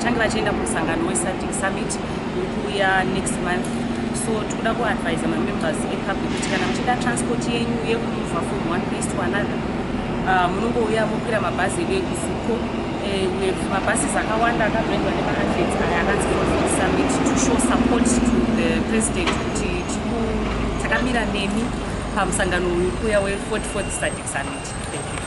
vachange vachienda kumusangano weSADC Summit urikuuya next month. So tikuda kuadvise mamembers epublic kuti kana muchida transport yenyu yekumuvha from one place to another, munongouya mokwira mabhazi edu ekuZUPCO. Mabhazi akawanda akabrandwa nemaathletes aya akanzwirwa for summit to show support to the president kuti takamira nemi pamusangano uyu kuya we 44th SADC Summit. Thank you.